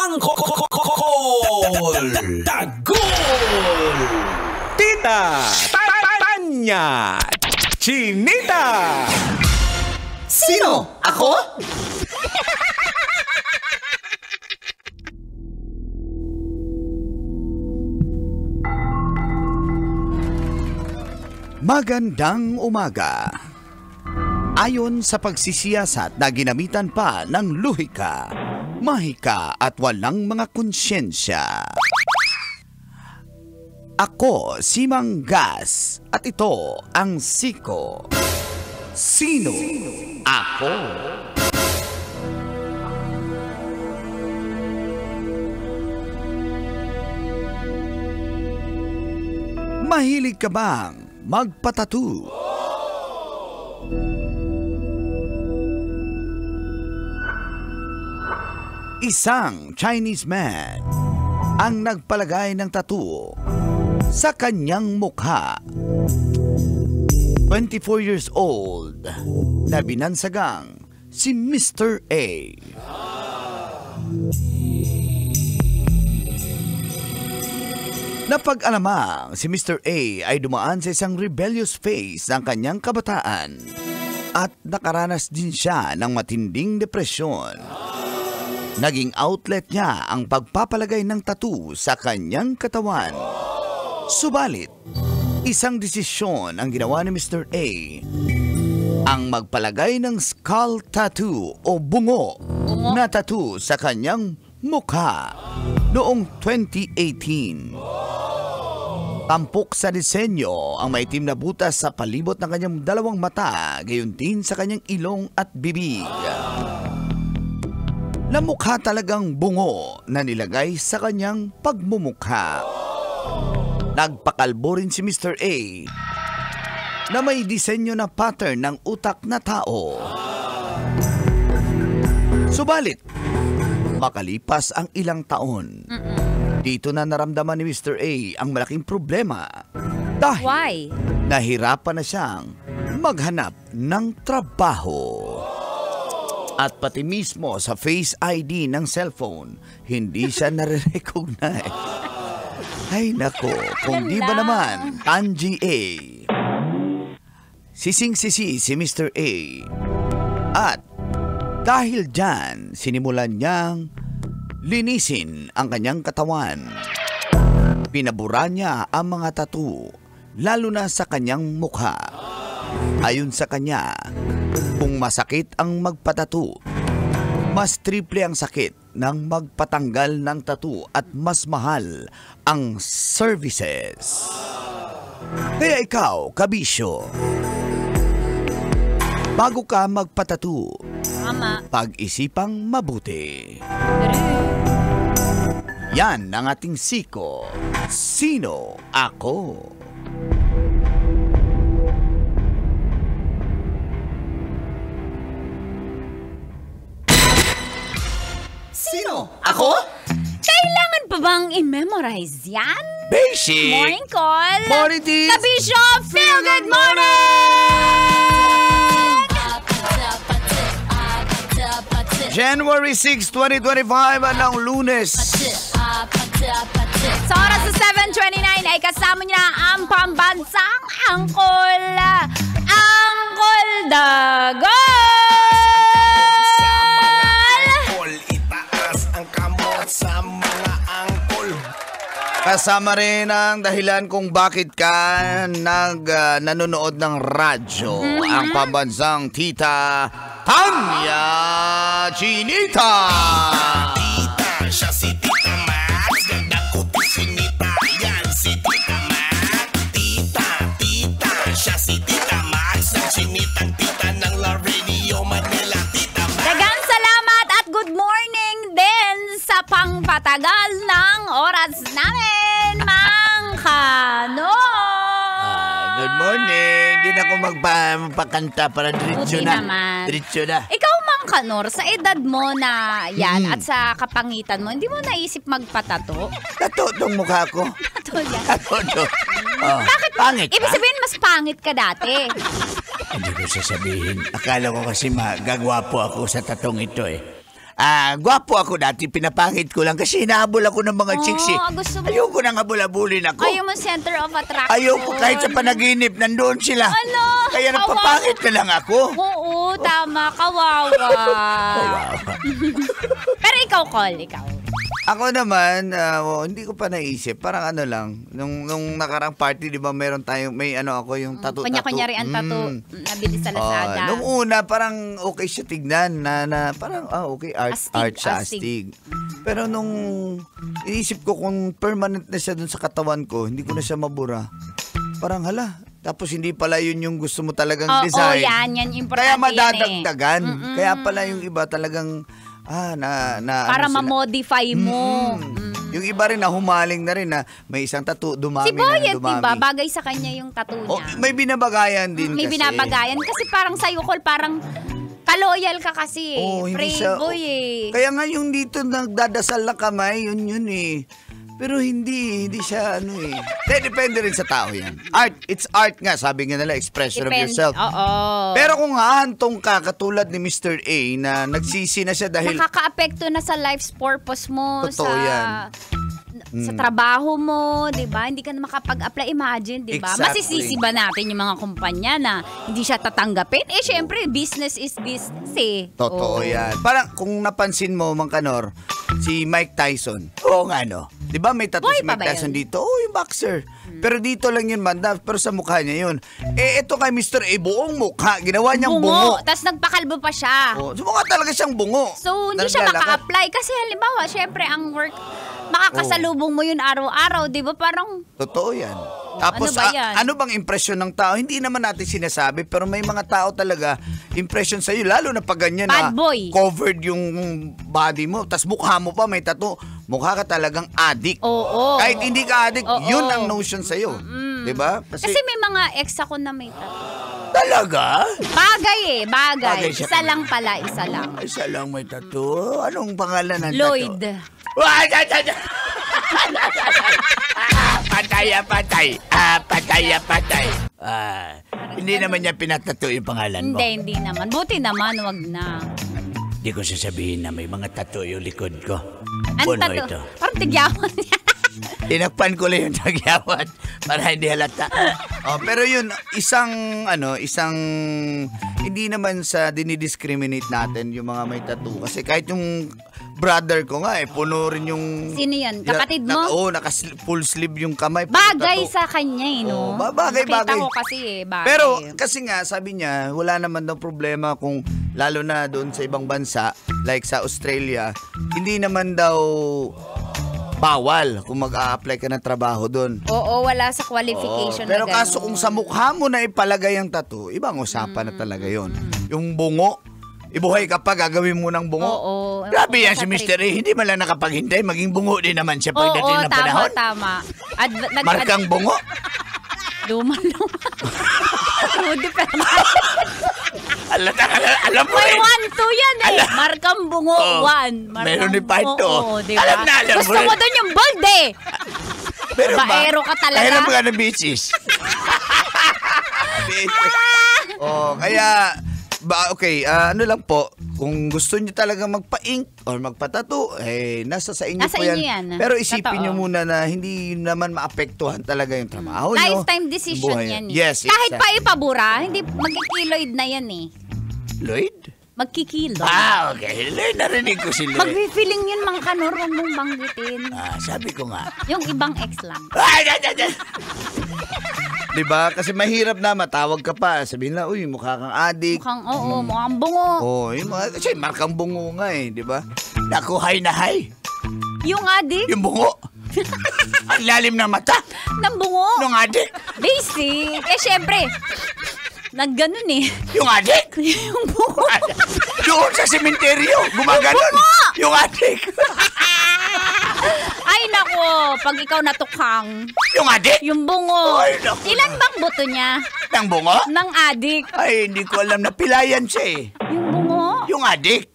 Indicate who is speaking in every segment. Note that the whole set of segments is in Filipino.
Speaker 1: Angkol! Tagol!
Speaker 2: Tita! Tanya! Chinita!
Speaker 1: Sino? Ako?
Speaker 3: Magandang umaga. Ayon sa pagsisiyasat na ginamitan pa ng luhika, mahika at walang mga konsyensya. Ako si Mang Gas at ito ang Siko. Sino ako? Mahilig ka bang magpatattoo? Isang Chinese man ang nagpalagay ng tattoo sa kanyang mukha. 24 years old na binansagang si Mr. A. Napag-alamang si Mr. A ay dumaan sa isang rebellious phase ng kanyang kabataan at nakaranas din siya ng matinding depresyon. Naging outlet niya ang pagpapalagay ng tattoo sa kanyang katawan. Subalit, isang desisyon ang ginawa ni Mr. A, ang magpalagay ng skull tattoo o bungo na tattoo sa kanyang mukha noong 2018. Tampok sa disenyo ang maitim na butas sa palibot ng kanyang dalawang mata, gayon din sa kanyang ilong at bibig. Namukha talagang bungo na nilagay sa kanyang pagmumukha. Nagpakalbo rin si Mr. A na may disenyo na pattern ng utak na tao. Subalit, makalipas ang ilang taon, dito na naramdaman ni Mr. A ang malaking problema dahil nahirapan na siyang maghanap ng trabaho. At pati mismo sa Face ID ng cellphone, hindi siya nare-recognize. Ay nako, kung di ba naman, Tanji A. Sising-sisi si Mr. A. At dahil dyan, sinimulan niyang linisin ang kanyang katawan. Pinabura niya ang mga tattoo, lalo na sa kanyang mukha. Ayon sa kanya, kung masakit ang magpatattoo, mas triple ang sakit ng magpatanggal ng tattoo at mas mahal ang services. Kaya ikaw, kabisyo, bago ka magpatattoo, pag-isipang mabuti. Yan ang ating Siko. Sino ako?
Speaker 1: Sino? Ako?
Speaker 4: Kailangan pa bang i-memorize yan?
Speaker 3: Basic!
Speaker 4: Morning call!
Speaker 3: Morning, Tis!
Speaker 4: Kabisyo, feel good morning!
Speaker 3: January 6, 2025, anong Lunes.
Speaker 4: Sa oras sa 7:29 ay kasama niya ang pambansang angkol. Angkol Dagol!
Speaker 1: Itaas ang kamot sa mga angkol.
Speaker 3: Kasama rin ang dahilan kung bakit ka nanonood ng radyo. Ang pambansang Tita Tanya Chinita.
Speaker 1: Tita, siya si Tita Max. Ganda ko to si Nita. Yan si Tita Max. Tita, siya si Tita Max. Ang sinitang tita ng La Radio Manila. Tita Max.
Speaker 4: Dagang salamat at good morning din sa pangpatagal ng oras namin, Mang Kano.
Speaker 3: Good morning. Di na ako magpakanta para diretso
Speaker 4: Buti
Speaker 3: na.
Speaker 4: naman.
Speaker 3: Diretso na.
Speaker 4: Ikaw, Mang Kanor, sa edad mo na yan at sa kapangitan mo, hindi mo naisip magpatato?
Speaker 3: Tato tong mukha ko.
Speaker 4: Tato yan.
Speaker 3: Tato to. Oh,
Speaker 4: Bakit?
Speaker 3: pangit
Speaker 4: Ibig
Speaker 3: ka?
Speaker 4: sabihin, mas pangit ka dati.
Speaker 3: Hindi ko sasabihin. Akala ko kasi magagwapo ako sa tatong ito eh. Gwapo ako dati, pinapangit ko lang kasi hinahabol ako ng mga chicks eh.
Speaker 4: Gusto mo?
Speaker 3: Ayoko nang habol-habulin ako.
Speaker 4: Ayaw mo center of attraction.
Speaker 3: Ayoko kahit sa panaginip, nandoon sila.
Speaker 4: Ano?
Speaker 3: Kaya nagpapangit na lang ako.
Speaker 4: Oo, tama. Kawawa. Pero ikaw, Col, ikaw.
Speaker 3: Ako naman, hindi ko pa naisip. Parang ano lang, nung nakarang party, di ba, may ako yung tattoo.
Speaker 4: Kunya-kunyari ang tattoo. Nabili sa Lazada.
Speaker 3: Nung una, parang okay siya tignan. Na parang, okay, art siya, astig. Pero nung inisip ko kung permanent na siya dun sa katawan ko, hindi ko na siya mabura. Parang hala. Tapos hindi pala yun yung gusto mo talagang design.
Speaker 4: Yan importante.
Speaker 3: Kaya madadagdagan.
Speaker 4: Yan eh.
Speaker 3: Kaya pala yung iba talagang
Speaker 4: para ma-modify mo.
Speaker 3: Yung iba rin na humaling na rin na may isang tattoo, dumami
Speaker 4: si Boyet,
Speaker 3: na dumami.
Speaker 4: Diba? Bagay sa kanya yung tattoo niya.
Speaker 3: May binabagayan din
Speaker 4: may
Speaker 3: kasi. May
Speaker 4: binabagayan. Kasi parang sa'yo, Col, parang kaloyal ka kasi.
Speaker 3: Hindi
Speaker 4: Pray
Speaker 3: siya,
Speaker 4: boy eh.
Speaker 3: Kaya nga yung dito nagdadasal na kamay, yun eh. Pero hindi siya depende rin sa tao yan. It's art nga, sabi nga nila, expression of yourself.
Speaker 4: Oo.
Speaker 3: Pero kung hahantong ka, katulad ni Mr. A, na nagsisi na siya dahil...
Speaker 4: Nakaka-apekto na sa life's purpose mo.
Speaker 3: Totoo yan.
Speaker 4: Sa trabaho mo, di ba? Hindi ka na makapag-apply. Imagine, di ba?
Speaker 3: Exactly.
Speaker 4: Masisisi ba natin yung mga kumpanya na hindi siya tatanggapin? Syempre, business is business eh.
Speaker 3: Totoo yan. Parang kung napansin mo, Mang Kanor, si Mike Tyson. Oo nga, no? Di ba may tattoo si Mike Tyson dito? Yung boxer. Pero dito lang yun, banda. Pero sa mukha niya yun. Ito kay Mr. A, buong mukha. Ginawa niyang bungo.
Speaker 4: Tapos nagpakalbo pa siya.
Speaker 3: So mukha talaga siyang bungo.
Speaker 4: So, hindi siya maka-apply. Kasi halimbawa, syempre, ang work, makakasalubong mo yun araw-araw. Di ba? Parang...
Speaker 3: Totoo yan. Tapos, ano bang impresyon ng tao? Hindi naman natin sinasabi, pero may mga tao talaga, impression sa'yo, lalo na pag ganyan
Speaker 4: bad boy.
Speaker 3: Covered yung body mo, tas mukha mo pa may tattoo, mukha ka talagang addict.
Speaker 4: Oo.
Speaker 3: Kahit hindi ka addict, yun ang notion sa'yo. Diba?
Speaker 4: Kasi may mga ex ako na may tattoo.
Speaker 3: Talaga?
Speaker 4: Bagay.
Speaker 3: Bagay siya.
Speaker 4: Isa lang pala, isa lang.
Speaker 3: Isa lang may tattoo? Anong pangalan ng
Speaker 4: Lloyd.
Speaker 3: tattoo? Patay. Patay. Hindi naman niya pinatato yung pangalan mo.
Speaker 4: Hindi naman. Buti naman, wag na.
Speaker 3: Hindi ko sasabihin na may mga tato yung likod ko.
Speaker 4: Ano tato?
Speaker 3: Ito?
Speaker 4: Parang tigyawan niya.
Speaker 3: Tinakpan ko lang yung tagyawat para hindi halata. Pero yun, isang hindi naman sa dinidiscriminate natin yung mga may tattoo. Kasi kahit yung brother ko nga puno rin yung...
Speaker 4: Sino yan? Kapatid mo?
Speaker 3: Full sleeve yung kamay.
Speaker 4: Bagay sa kanya no?
Speaker 3: Bagay.
Speaker 4: Nakita ko kasi bagay.
Speaker 3: Pero kasi nga, sabi niya, wala naman daw problema kung lalo na doon sa ibang bansa, like sa Australia, hindi naman daw bawal kung mag-a-apply ka ng trabaho doon.
Speaker 4: Oo, wala sa qualification na
Speaker 3: pero
Speaker 4: gano'n.
Speaker 3: kaso kung sa mukha mo na ipalagay ang tattoo, ibang usapan na talaga yon. Yung bungo, ibuhay ka pa, gagawin mo ng bungo.
Speaker 4: Oo.
Speaker 3: Grabe yan si Mr. A, hindi man lang nakapaghintay, maging bungo din naman siya pagdating ng panahon.
Speaker 4: Tama.
Speaker 3: Markang bungo.
Speaker 4: Luma. Rudy Fernandez.
Speaker 3: Alam mo
Speaker 4: may
Speaker 3: rin.
Speaker 4: 1-2 yan Markang bungo, 1.
Speaker 3: Meron ni Paito.
Speaker 4: Diba?
Speaker 3: Alam na
Speaker 4: Gusto
Speaker 3: mo
Speaker 4: mo doon yung bold
Speaker 3: Pero
Speaker 4: baero ka talaga.
Speaker 3: Baero ka ng bitches. Kaya... ano lang po, kung gusto niyo talaga magpa-ink or magpa-tattoo, nasa sa inyo po yan. Pero isipin niyo muna na hindi naman maapektuhan talaga yung trabaho niyo.
Speaker 4: Lifetime decision yan
Speaker 3: Yes,
Speaker 4: kahit pa ipabura, hindi magkikiloid na yan
Speaker 3: Lloyd?
Speaker 4: Magkikiloid.
Speaker 3: Okay. Lloyd, narinig ko si Lloyd.
Speaker 4: Magpi-feeling yun, Mang Kanor, huwag mong banggitin.
Speaker 3: Sabi ko nga.
Speaker 4: Yung ibang ex lang.
Speaker 3: Diba? Kasi mahirap na matawag ka pa. Sabihin na, uy, mukha kang adik.
Speaker 4: Mukhang bungo.
Speaker 3: Kasi markang bungo nga diba? Naku, hay na hay.
Speaker 4: Yung adik?
Speaker 3: Yung bungo. Ang lalim na mata.
Speaker 4: Ng bungo?
Speaker 3: Nung adik.
Speaker 4: Basic. Syempre, nagganon
Speaker 3: Yung adik?
Speaker 4: Yung bungo.
Speaker 3: Doon sa sementeryo, gumaganon. Yung adik.
Speaker 4: Ay, nako, pag ikaw natukhang.
Speaker 3: Yung adik?
Speaker 4: Yung bungo.
Speaker 3: Ay, naku.
Speaker 4: Ilan bang buto niya?
Speaker 3: Ng bungo?
Speaker 4: Ng adik.
Speaker 3: Ay, hindi ko alam na pilayan siya
Speaker 4: Yung bungo?
Speaker 3: Yung adik?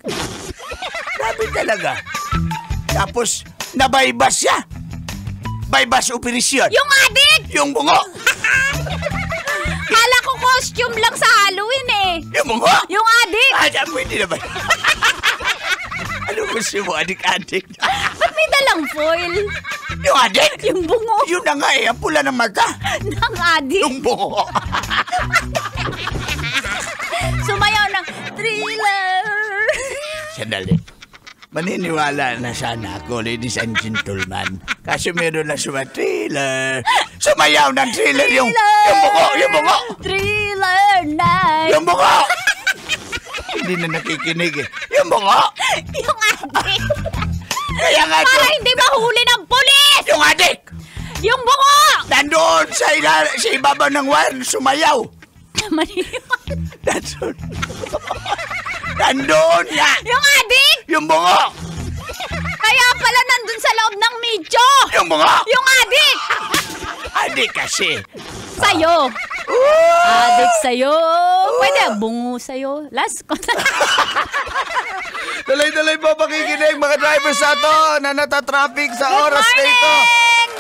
Speaker 3: Grabe talaga. Tapos, nabaybas siya. Baybas operasyon.
Speaker 4: Yung adik!
Speaker 3: Yung bungo.
Speaker 4: Kala ko costume lang sa Halloween
Speaker 3: Yung bungo?
Speaker 4: Yung adik!
Speaker 3: Pwede na ba? Ano Gusto mo, adik-adik.
Speaker 4: Ba't may dalang foil?
Speaker 3: Yung adik?
Speaker 4: Yung bungo
Speaker 3: Yun na nga eh, ang pula ng mata.
Speaker 4: ng adik.
Speaker 3: Yung bungo.
Speaker 4: Sumayaw ng thriller.
Speaker 3: Sandali. Maniniwala na sana ako, ladies and gentlemen. Kasi meron na thriller. Sumayaw ng thriller yung bungo.
Speaker 4: Thriller night.
Speaker 3: Yung bungo. Hindi na nakikinig eh. Yung bungo.
Speaker 4: Yung adik.
Speaker 3: Kaya nga
Speaker 4: Para
Speaker 3: to,
Speaker 4: hindi mahuli ng pulis.
Speaker 3: yung adik.
Speaker 4: Yung bungo.
Speaker 3: Nandoon sa ibabaw ng wan, sumayaw.
Speaker 4: Maniniwala.
Speaker 3: Nandoon. Nandoon nga.
Speaker 4: Yung adik.
Speaker 3: Yung bungo.
Speaker 4: Kaya pala nandun sa loob ng medyo.
Speaker 3: Yung bungo.
Speaker 4: Yung adik.
Speaker 3: Adik kasi.
Speaker 4: Sa'yo. Adik sa'yo. Pwede bungo sa'yo. Last ko na.
Speaker 3: Tuloy-tuloy po pakikinig mga drivers sa to na natatraffic sa oras na ito.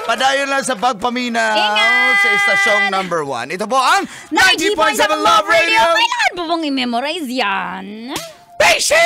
Speaker 3: Padayon lang sa pagpaminaw
Speaker 4: Ingat!
Speaker 3: sa istasyong number 1. Ito po ang
Speaker 4: 90.7
Speaker 3: 90.7 Love Radio.
Speaker 4: Kailangan po bang i-memorize yan?
Speaker 3: Basic!